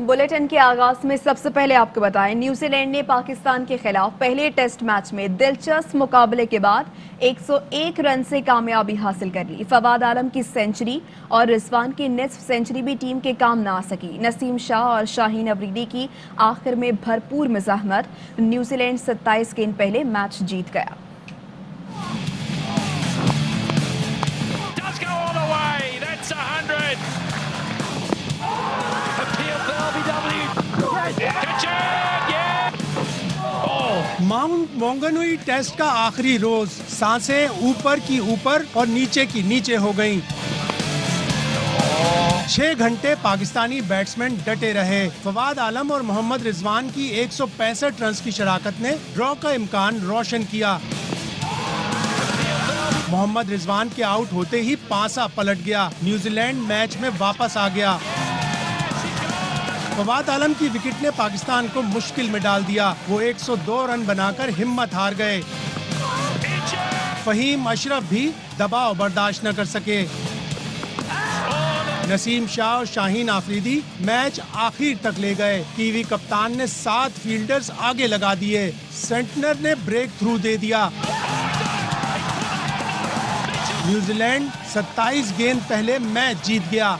Bulletin के आगाज में सबसे पहले आपको बताएं, न्यूजीलैंड ने पाकिस्तान के खिलाफ पहले टेस्ट मैच में दिलचस्प मुकाबले के बाद 101 रन से कामयाबी हासिल कर ली। फवाद आलम की सेंचुरी और रिजवान की निस्फ सेंचुरी भी टीम के काम ना आ सकी। नसीम शाह और शाहीन अफरीदी की आखिर में भरपूर मज़ाहमत, न्यूजीलैंड 27 गेंद पहले मैच जीत गया। माउंट मॉन्गनुई टेस्ट का आखिरी रोज, सांसें ऊपर की ऊपर और नीचे की नीचे हो गईं। 6 घंटे पाकिस्तानी बैट्समैन डटे रहे। फवाद आलम और मोहम्मद रिजवान की 165 रन की शराकत ने ड्रॉ का इम्कान रोशन किया। मोहम्मद रिजवान के आउट होते ही पासा पलट गया। न्यूजीलैंड मैच में वापस आ गया। फवाद आलम की विकेट ने पाकिस्तान को मुश्किल में डाल दिया। वो 102 रन बनाकर हिम्मत हार गए। फहीम अशरफ भी दबाव बर्दाश्त न कर सके। नसीम शाह और शाहीन आफरीदी मैच आखिर तक ले गए। कीवी कप्तान ने 7 फील्डर्स आगे लगा दिए। सेंटनर ने ब्रेक थ्रू दे दिया। न्यूजीलैंड 27 गेंद पहले मैच जीत गया।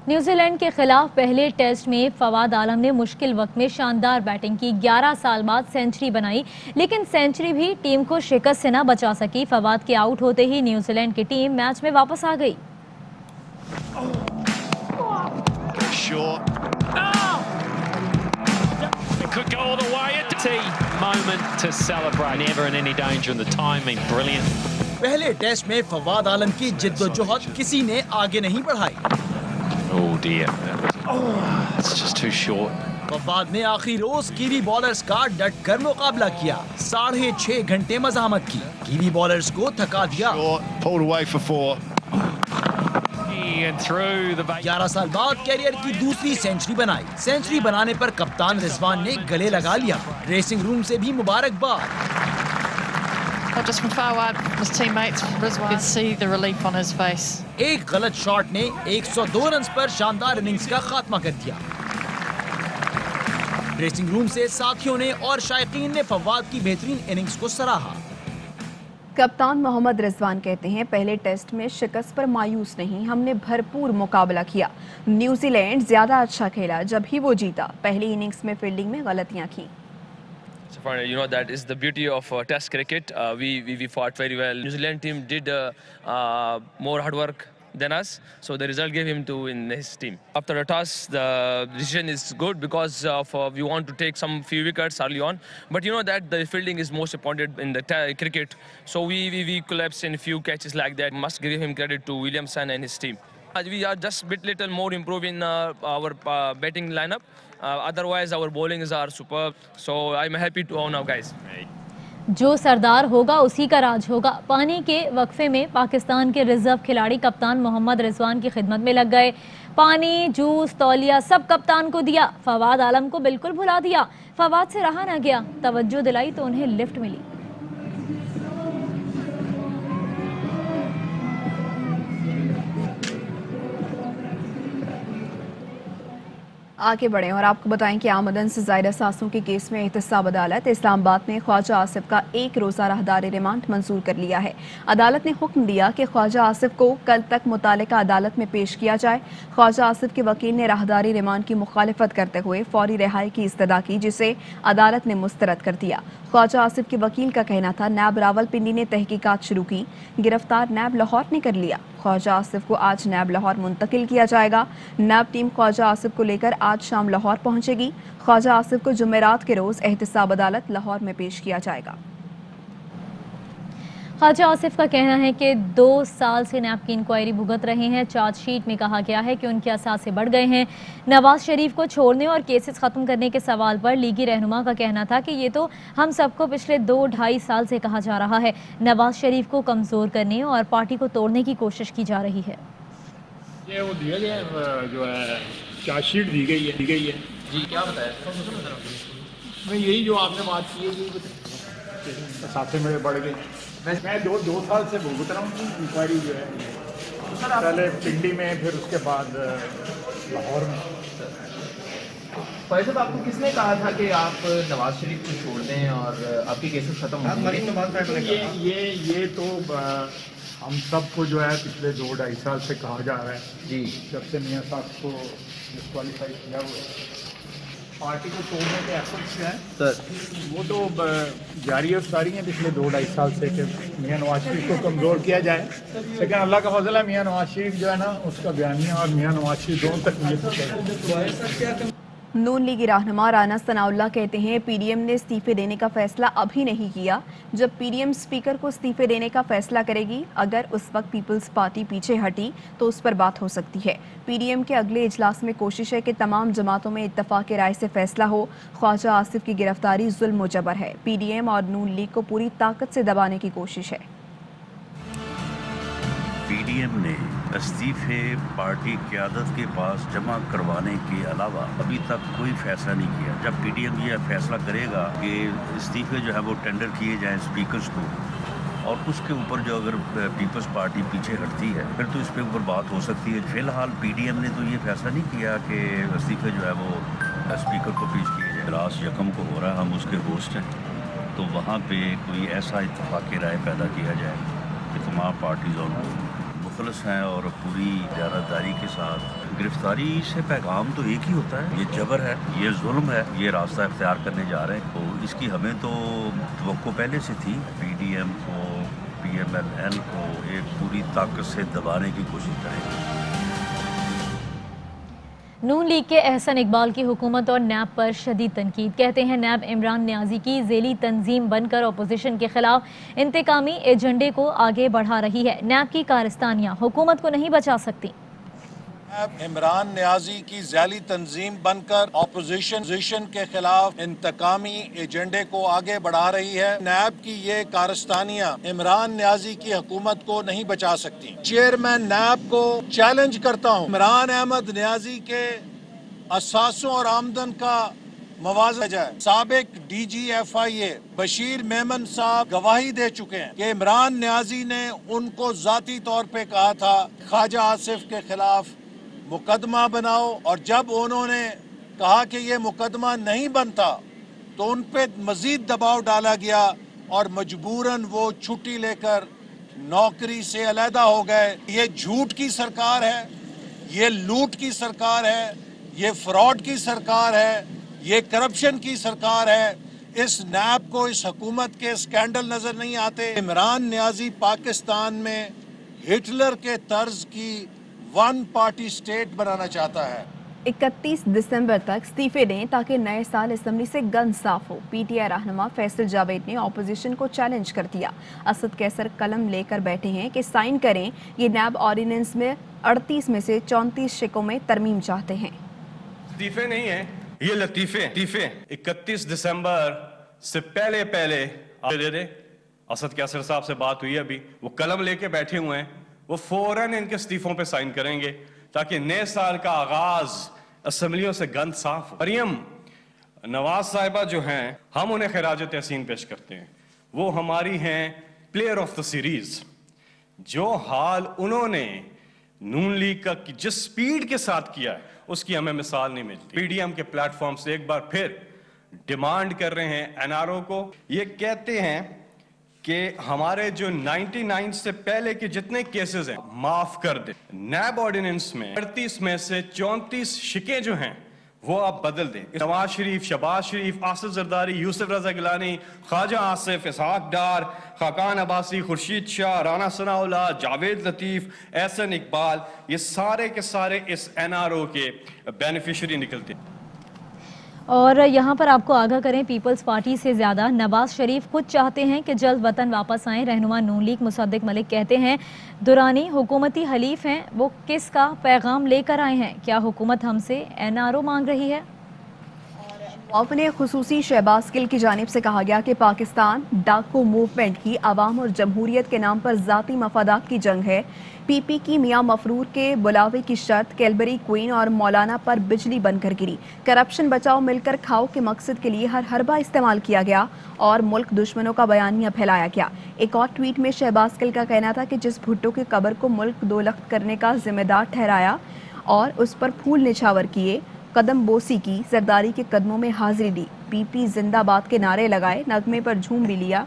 न्यूजीलैंड के खिलाफ पहले टेस्ट में फवाद आलम ने मुश्किल वक्त में शानदार बैटिंग की। 11 साल बाद सेंचुरी बनाई, लेकिन सेंचुरी भी टीम को शिकस्त से न बचा सकी। फवाद के आउट होते ही न्यूजीलैंड की टीम मैच में वापस आ गई। पहले टेस्ट में फवाद आलम की जिद्दोजहद किसी ने आगे नहीं बढ़ाई। Oh dear, that's just too short. Fawad ने आखिरी रोज कीवी बॉलर्स का डट कर मुकाबला किया। 6.5 घंटे मज़ाहमत की, कीवी बॉलर्स को थका दिया। Pulled away for 4. 11 साल बाद कैरियर की दूसरी सेंचुरी बनाई। सेंचुरी बनाने पर कप्तान रिजवान ने गले लगा लिया। ड्रेसिंग रूम से भी मुबारकबाद। Not just from Fawad, his teammates, Rizwan could see the relief on his face. एक गलत शॉट ने 102 रन पर शानदार इनिंग्स का खात्मा कर दिया। ड्रेसिंग रूम से साथियों ने और शायकीन ने फवाद की बेहतरीन इनिंग्स को सराहा। कप्तान मोहम्मद रिजवान कहते हैं, पहले टेस्ट में शिकस्त पर मायूस नहीं, हमने भरपूर मुकाबला किया। न्यूजीलैंड ज्यादा अच्छा खेला, जब ही वो जीता। पहली इनिंग्स में फील्डिंग में गलतियां की। So you know, that is the beauty of Test cricket. We fought very well. New Zealand team did more hard work than us, so the result gave him to in his team. After the toss, the decision is good because of we want to take some few wickets early on. But you know that the fielding is most important in the cricket. So we collapsed in a few catches like that. Must give him credit to Williamson and his team. We are just a little more improving our batting lineup. Otherwise our bowlings are superb. So I'm happy to own our guys. जो सरदार होगा उसी का राज होगा। पानी के वक्फे में पाकिस्तान के reserve खिलाड़ी कप्तान मोहम्मद रिजवान की खिदमत में लग गए। पानी, जूस, तौलिया सब कप्तान को दिया। फवाद आलम को बिल्कुल भुला दिया। फवाद से रहा न गया, तवज्जो दिलाई तो उन्हें लिफ्ट मिली। आगे बढ़ें और आपको बताएं कि आमदन से ज़ायदा सांसों के केस में एहतसाब अदालत इस्लामाबाद ने ख्वाजा आसिफ का 1 रोज़ा राहदारी रिमांड मंजूर कर लिया है। अदालत ने हुक्म दिया कि ख्वाजा आसिफ को कल तक मुतालिका अदालत में पेश किया जाए। ख्वाजा आसिफ के वकील ने राहदारी रिमांड की मुखालिफत करते हुए फौरी रिहाई की इस्तदा की, जिसे अदालत ने मुस्तरद कर दिया। ख्वाजा आसिफ के वकील का कहना था, नैब रावलपिंडी ने तहकीकात शुरू की, गिरफ्तार नैब लाहौर ने कर लिया। ख्वाजा आसिफ को आज नैब लाहौर मुंतकिल किया जाएगा। नैब टीम ख्वाजा आसिफ को लेकर आज शाम लाहौर पहुंचेगी। ख्वाजा आसिफ को जुमेरात के रोज एहतसाब अदालत लाहौर में पेश किया जाएगा। ख्वाजा आसिफ का कहना है कि 2 साल से नैब की इंक्वायरी भुगत रहे हैं। चार्जशीट में कहा गया है कि उनके असासे बढ़ गए हैं। नवाज शरीफ को छोड़ने और केसेस ख़त्म करने के सवाल पर लीगी रहनुमा का कहना था कि ये तो हम सबको पिछले 2-2.5 साल से कहा जा रहा है। नवाज शरीफ को कमज़ोर करने और पार्टी को तोड़ने की कोशिश की जा रही है। ये वो दिया गया जो है चार्जशीट दी गई है जी, क्या बताया? नहीं, यही जो आपने बात की है, असासे मेरे बढ़ गए। मैं 2 साल से भुगत रहा हूँ इंक्वायरी जो है, पहले पिंडी में, फिर उसके बाद लाहौर में। फैज साहब, आपको किसने कहा था कि आप नवाज शरीफ को छोड़ दें और आपके केसेस खत्म हो जाएंगे? ये तो हम सबको जो है पिछले 2-2.5 साल से कहा जा रहा है जी, जब से मियाँ साहब को डिस्क्वालीफाई किया हुआ पार्टी को तोड़ने के एफर्ट्स हैं सर। वो तो जारी और सारी हैं पिछले 2-2.5 साल से कि मियाँ नवाज शरीफ को कमज़ोर किया जाए। लेकिन अल्लाह का फजल है, मियाँ नवाज शरीफ जो है ना, उसका बयानिया और मियाँ नवाज शरीफ दोनों तक मुझे नून लीगी रहनुमा राना सनाउल्लाह कहते हैं पीडीएम ने इस्तीफे देने का फैसला अभी नहीं किया। जब पीडीएम स्पीकर को इस्तीफे देने का फैसला करेगी, अगर उस वक्त पीपल्स पार्टी पीछे हटी तो उस पर बात हो सकती है। पीडीएम के अगले इजलास में कोशिश है कि तमाम जमातों में इत्तफाक राय से फैसला हो। ख्वाजा आसिफ की गिरफ्तारी जुल्म व जबर है। पीडीएम और नून लीग को पूरी ताकत से दबाने की कोशिश है। पीडीएम ने इस्तीफे पार्टी क़यादत के पास जमा करवाने के अलावा अभी तक कोई फैसला नहीं किया। जब पीडीएम ये फैसला करेगा कि इस्तीफे जो है वो टेंडर किए जाएं स्पीकर्स को, और उसके ऊपर जो अगर पीपल्स पार्टी पीछे हटती है फिर तो इस पे ऊपर बात हो सकती है। फिलहाल पीडीएम ने तो ये फैसला नहीं किया कि इस्तीफे जो है वो स्पीकर को पेश किए जाए। इजलास यकम को हो रहा है, हम उसके होस्ट हैं, तो वहाँ पे कोई ऐसा इत्तफाक राय पैदा किया जाए कि तमाम पार्टीज़ और मुखलस हैं और पूरी इजारतदारी के साथ। गिरफ्तारी से पैगाम तो एक ही होता है, ये जबर है, ये जुल्म है, ये रास्ता इख्तियार करने जा रहे हैं। तो इसकी हमें तो तवक्को पहले से थी। पीडीएम को, पीएमएल को एक पूरी ताकत से दबाने की कोशिश करेंगे। नून लीग के एहसन इकबाल की हुकूमत और नैब पर शदीद तनकीद। कहते हैं नैब इमरान न्याजी की ज़ेली तंजीम बनकर अपोजिशन के खिलाफ इंतकामी एजेंडे को आगे बढ़ा रही है। नैब की कारस्तानियाँ हुकूमत को नहीं बचा सकती। इमरान न्याजी की ज़ैली तंजीम बनकर अपोजिशन के खिलाफ इंतकामी एजेंडे को आगे बढ़ा रही है। नैब की ये कारस्तानियाँ इमरान न्याजी की हुकूमत को नहीं बचा सकती। चेयरमैन नैब को चैलेंज करता हूँ, इमरान अहमद न्याजी के असासों और आमदन का मुआवजा जाए। साबिक DGFIA बशीर मेमन साहब गवाही दे चुके हैं कि इमरान न्याजी ने उनको जाती तौर पे कहा था ख्वाजा आसिफ के खिलाफ मुकदमा बनाओ, और जब उन्होंने कहा कि ये मुकदमा नहीं बनता तो उन पे मजीद दबाव डाला गया और मजबूरन वो छुट्टी लेकर नौकरी से अलहदा हो गए। ये झूठ की सरकार है, ये लूट की सरकार है, ये फ्रॉड की सरकार है, ये करप्शन की सरकार है। इस नैब को, इस हुकूमत के स्कैंडल नजर नहीं आते। इमरान न्याजी पाकिस्तान में हिटलर के तर्ज की वन पार्टी स्टेट बनाना चाहता है। 31 दिसंबर तक इस्तीफे दें ताकि नए साल असेंबली से गन साफ हो। पीटीआई रहनुमा फैसल जावेद ने अपोजिशन को चैलेंज कर दिया। असद कैसर कलम लेकर बैठे हैं कि साइन करें। ये नैब ऑर्डिनेंस में 38 में से 34 शिकों में तरमीम चाहते हैं। इस्तीफे नहीं है, ये लतीफे 31 दिसंबर से पहले दे दे। असद कैसर साहब से बात हुई अभी, वो कलम लेके बैठे हुए हैं, वो फौरन इनके इस्तीफों पे साइन करेंगे ताकि नए साल का आगाज असेंबलियों से गंद साफ हो। मरियम नवाज साहिबा जो हैं, हम उन्हें खिराज तहसीन पेश करते हैं। वो हमारी हैं प्लेयर ऑफ द सीरीज। जो हाल उन्होंने नून लीग का जिस स्पीड के साथ किया है उसकी हमें मिसाल नहीं मिलती। पीडीएम के प्लेटफॉर्म से एक बार फिर डिमांड कर रहे हैं एनआरओ को। ये कहते हैं कि हमारे जो 99 से पहले के जितने केसेस हैं माफ कर दे। नैब ऑर्डिनेंस में 38 में से 34 शिकें जो हैं वो आप बदल दें। नवाज शरीफ, शहबाज शरीफ, आसिफ जरदारी, यूसुफ रजा गिलानी, ख्वाजा आसिफ, इसहाक डार, खाकान अब्बासी, खुर्शीद शाह, राना सनाउल्लाह, जावेद लतीफ, एहसन इकबाल, ये सारे के सारे इस एनआरओ के बेनिफिशियरी निकलते हैं। और यहाँ पर आपको आगाह करें, पीपल्स पार्टी से ज़्यादा नवाज शरीफ खुद चाहते हैं कि जल्द वतन वापस आएँ। रहनुमा नून लीग मुसद्दिक मलिक कहते हैं दुरानी हुकूमती हलीफ हैं, वो किसका पैगाम लेकर आए हैं? क्या हुकूमत हमसे एनआरओ मांग रही है? अपने खुसूसी शहबाज गिल की जानिब से कहा गया कि पाकिस्तान डाको मूवमेंट की आवाम और जमहूरियत के नाम पर ज़ाती मफादात की जंग है। पीपी की मियाँ मफरूर के बुलावे की शर्त कैलबरी क्वीन और मौलाना पर बिजली बनकर गिरी। करप्शन बचाओ मिलकर खाओ के मकसद के लिए हर हरबा इस्तेमाल किया गया और मुल्क दुश्मनों का बयानिया फैलाया गया। एक और ट्वीट में शहबाज गिल का कहना था कि जिस भुट्टो की कब्र को मुल्क दोलख्त करने का जिम्मेदार ठहराया और उस पर फूल निछावर किए, कदम बोसी की, जरदारी के कदमों में हाजिरी दी, पीपी जिंदाबाद के नारे लगाए, नगमे पर झूम भी लिया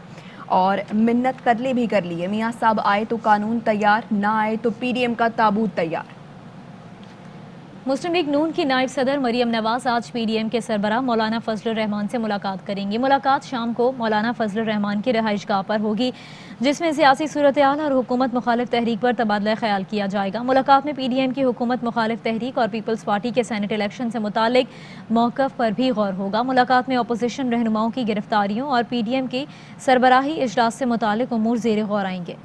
और मिन्नत करले भी कर लिए। मियां साहब आए तो कानून तैयार, ना आए तो पीडीएम का ताबूत तैयार। मुस्लिम लीग नून की नायब सदर मरियम नवाज आज पीडीएम के सरबराह मौलाना फजलुर रहमान से मुलाकात करेंगी। मुलाकात शाम को मौलाना फजलुर रहमान की रिहाइशगाह पर होगी, जिसमें सियासी सूरत-ए-हाल और हुकूमत मुखालिफ तहरीक पर तबादला ख्याल किया जाएगा। मुलाकात में पीडीएम की हुकूमत मुखालिफ तहरीक और पीपल्स पार्टी के सेनेट इलेक्शन से मुतालिक मौक़िफ़ पर भी गौर होगा। मुलाकात में अपोजिशन रहनुमाओं की गिरफ्तारियों और पीडीएम की सरबराही इजलास से मुतालिक उमूर ज़ेर गौर आएंगे।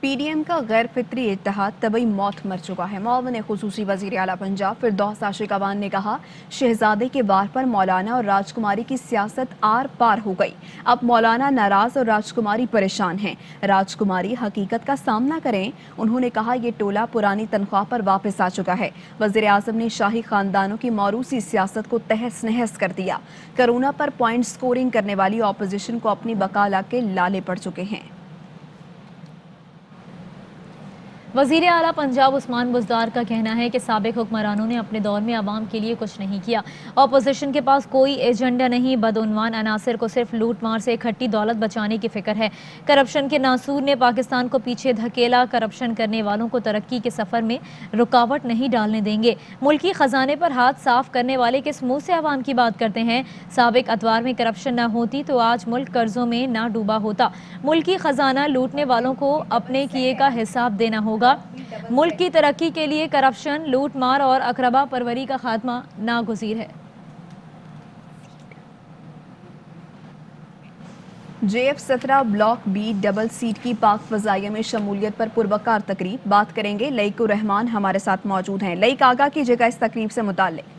पीडीएम का गैर फित्री इत्तेहाद तबई मौत मर चुका है। मुआविन खुसूसी वज़ीर आला पंजाब फिरदौस आशिक अवान ने कहा, शहजादे के वार पर मौलाना और राजकुमारी की सियासत आर पार हो गई। अब मौलाना नाराज और राजकुमारी परेशान हैं। राजकुमारी हकीकत का सामना करें। उन्होंने कहा, ये टोला पुरानी तनख्वाह पर वापस आ चुका है। वज़ीर आज़म ने शाही खानदानों की मौरूसी सियासत को तहस नहस कर दिया। कोरोना पर पॉइंट स्कोरिंग करने वाली अपोजिशन को अपनी बकाला के लाले पड़ चुके हैं। वज़ीर आला पंजाब उस्मान बुज़दार का कहना है कि साबिक हुक्मरानों ने अपने दौर में आवाम के लिए कुछ नहीं किया। अपोजिशन के पास कोई एजेंडा नहीं, बदउनवान अनासर को सिर्फ लूट मार से इकट्ठी दौलत बचाने की फिक्र है। करप्शन के नासूर ने पाकिस्तान को पीछे धकेला। करप्शन करने वालों को तरक्की के सफ़र में रुकावट नहीं डालने देंगे। मुल्की ख़जाने पर हाथ साफ करने वाले किस मुँह से आवाम की बात करते हैं। साबिक अदवार में करप्शन न होती तो आज मुल्क कर्जों में ना डूबा होता। मुल्की ख़जाना लूटने वालों को अपने किए का हिसाब देना होगा। मुल्क की तरक्की के लिए करप्शन, लूट मार और अकरबा परवरी का खात्मा नागुज़ीर है। JF-17 block B double seat की पाक फ़ज़ाइया में शमूलियत पर पुरवकार तकरीब। बात करेंगे लईकुर रहमान हमारे साथ मौजूद हैं। लईक आगा कीजिएगा इस तकरीब से मुताल्लिक़।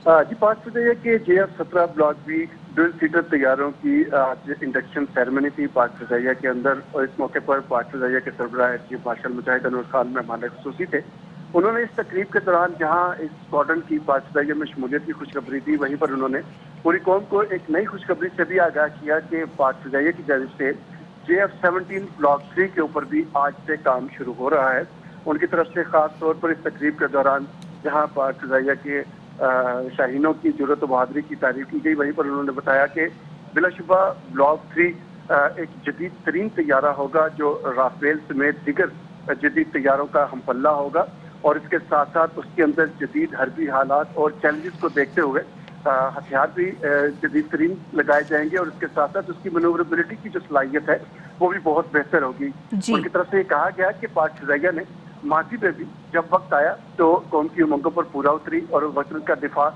जी, पाक फ़ज़ाइया के JF-17 block B double seater तैयारों की आज इंडक्शन सेरेमनी थी पाक फ़ज़ाइया के अंदर, और इस मौके पर पाक फ़ज़ाइया के सरबराह चीफ मार्शल मुजाहिद अनवर खान मेहमान खुसूसी थे। उन्होंने इस तकरीब के दौरान जहां इस स्क्वाड्रन की पाक फ़ज़ाइया में शमूलियत की खुशखबरी दी, वहीं पर उन्होंने पूरी कौम को एक नई खुशखबरी से भी आगाह किया कि पाक फ़ज़ाइया की जानिब से JF-17 ब्लॉक 3 के ऊपर भी आज से काम शुरू हो रहा है। उनकी तरफ से खास तौर पर इस तकरीब के दौरान जहाँ पाक फ़ज़ाइया के शाहीनों की जुर्रत बहादुरी की तारीफ की गई, वहीं पर उन्होंने बताया कि बिलाशुबा ब्लॉक 3 एक जदीद तरीन तैयारा होगा जो राफेल समेत दिगर जदीद तैयारों का हमपल्ला होगा, और इसके साथ साथ उसके अंदर जदीद हरबी हालात और चैलेंजेस को देखते हुए हथियार भी जदीद तरीन लगाए जाएंगे, और इसके साथ साथ उसकी मनूवरेबिलिटी की जो सलाहियत है वो भी बहुत बेहतर होगी। उनकी तरफ से ये कहा गया कि पाक फ़ज़ाइया ने माजी में भी जब वक्त आया तो कौम की उमंगों पर पूरा उतरी और वतन का दिफा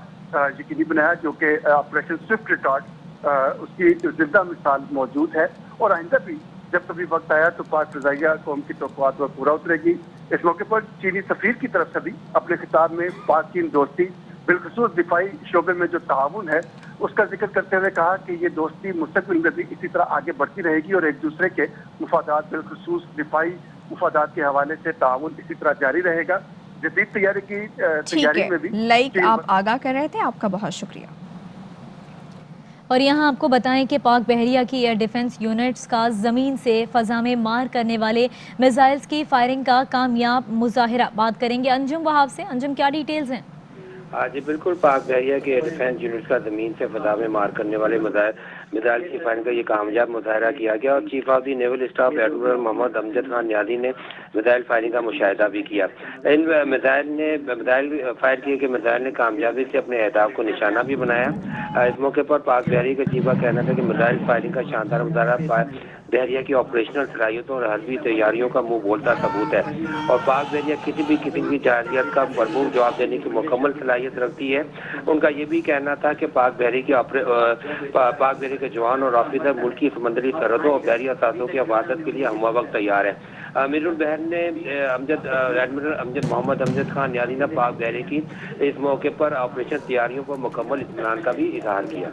यकीनी बनाया, जो कि ऑपरेशन स्विफ्ट रिटार्ड उसकी जिंदा मिसाल मौजूद है। और आइंदा भी जब कभी वक्त आया तो पाक फ़ज़ाइया कौम की तौक़ुआत पर पूरा उतरेगी। इस मौके पर चीनी सफ़ीर की तरफ से भी अपने खिताब में पाक चीन दोस्ती, बिलखुसूस दिफाई शोबे में जो ताउन है उसका जिक्र करते हुए कहा कि ये दोस्ती मुस्तक़बिल में भी इसी तरह आगे बढ़ती रहेगी और एक दूसरे के मुफादात, बिलखुसूस दिफाई मुफादात के हवाले से ताउन इसी तरह जारी रहेगा। जदीद तैयारी की तैयारी में भी लाइक आप आगाह कर रहे थे, आपका बहुत शुक्रिया। और यहाँ आपको बताएं कि पाक बहरिया की एयर डिफेंस यूनिट्स का ज़मीन से फ़ज़ा में मार करने वाले मिसाइल्स की फायरिंग का कामयाब मुजाहिरा। बात करेंगे अंजुम वहाब से। अंजुम, क्या डिटेल्स हैं? जी बिल्कुल, पाक बहरिया के डिफेंस यूनिट्स का ज़मीन से फ़ज़ा में मार करने वाले मिसाइल की फायरिंग का ये कामयाब मुजाहिरा किया गया, और chief of the naval staff admiral Muhammad Amjad Khan Niazi ने मिसाइल फायरिंग का मुशाहिदा भी किया। इन मिसाइल फायर किए गए मिसाइल ने कामयाबी से अपने अहदाफ को निशाना भी बनाया। इस मौके पर पाक बहरिया के चीफ का कहना था कि मिसाइल फायरिंग का शानदार मुजाहिरा बहरिया की ऑपरेशनल सलाहियतों और हरबी तैयारियों का मुंह बोलता सबूत है, और पाक बहरिया किसी भी किस्म की जारजियत का भरपूर जवाब देने की मुकम्मल सलाहियत रखती है। उनका ये भी कहना था कि पाक बहरिया के जवान और ऑफिसर मुल्क की समंदरी सरहदों और बहरी असासों की हिफाजत के लिए हम वक्त तैयार है। अमीरुल बहर ने एडमिरल अमजद मोहम्मद अमजद खान न्याजी ने पाक बहरिया की इस मौके पर ऑपरेशन तैयारियों पर मुकम्मल इत्मीनान का भी इजहार किया।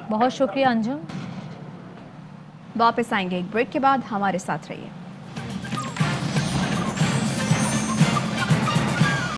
बहुत शुक्रिया अंजुम। वापस आएंगे एक ब्रेक के बाद, हमारे साथ रहिए।